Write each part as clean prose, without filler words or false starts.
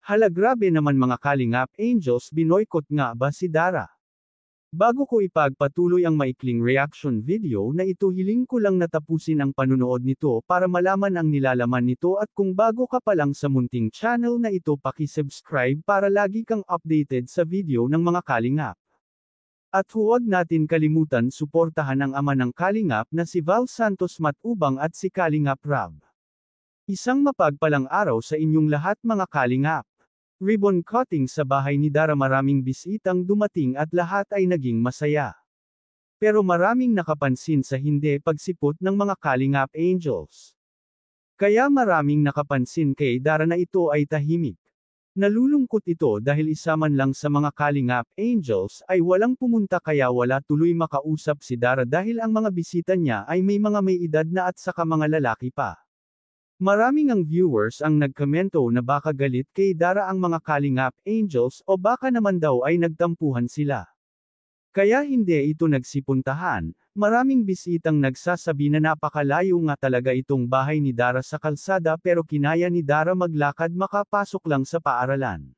Hala grabe naman mga Kalingap Angels, binoykot nga ba si Dara? Bago ko ipagpatuloy ang maikling reaction video na ito, hiling ko lang natapusin ang panunood nito para malaman ang nilalaman nito, at kung bago ka pa lang sa munting channel na ito, paki-subscribe para lagi kang updated sa video ng mga Kalingap. At huwag natin kalimutan suportahan ang ama ng Kalingap na si Val Santos Matubang at si Kalingap Rab. Isang mapagpalang araw sa inyong lahat mga Kalingap. Ribbon cutting sa bahay ni Dara, maraming bisitang dumating at lahat ay naging masaya. Pero maraming nakapansin sa hindi pagsipot ng mga Kalingap Angels. Kaya maraming nakapansin kay Dara na ito ay tahimik. Nalulungkot ito dahil isa man lang sa mga Kalingap Angels ay walang pumunta, kaya wala tuloy makausap si Dara dahil ang mga bisita niya ay may edad na at saka mga lalaki pa. Maraming ang viewers ang nagkomento na baka galit kay Dara ang mga Kalingap Angels o baka naman daw ay nagtampuhan sila. Kaya hindi ito nagsipuntahan. Maraming bisitang nagsasabi na napakalayo nga talaga itong bahay ni Dara sa kalsada, pero kinaya ni Dara maglakad makapasok lang sa paaralan.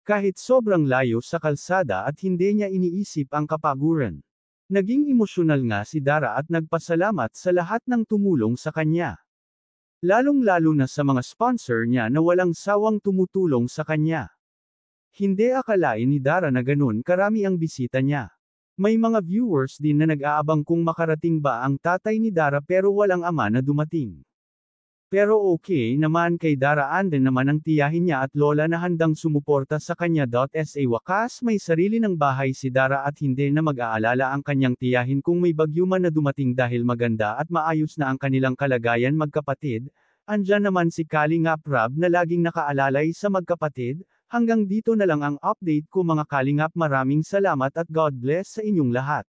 Kahit sobrang layo sa kalsada at hindi niya iniisip ang kapaguran. Naging emosyonal nga si Dara at nagpasalamat sa lahat ng tumulong sa kanya. Lalong-lalo na sa mga sponsor niya na walang sawang tumutulong sa kanya. Hindi akalain ni Dara na ganun karami ang bisita niya. May mga viewers din na nag-aabang kung makarating ba ang tatay ni Dara, pero walang ama na dumating. Pero okay naman kay Dara, andin naman ang tiyahin niya at lola na handang sumuporta sa kanya. Sa wakas may sarili ng bahay si Dara at hindi na mag-aalala ang kanyang tiyahin kung may bagyo man na dumating, dahil maganda at maayos na ang kanilang kalagayan magkapatid. Andyan naman si Kalingap Rab na laging nakaalalay sa magkapatid. Hanggang dito na lang ang update ko mga Kalingap, maraming salamat at God bless sa inyong lahat.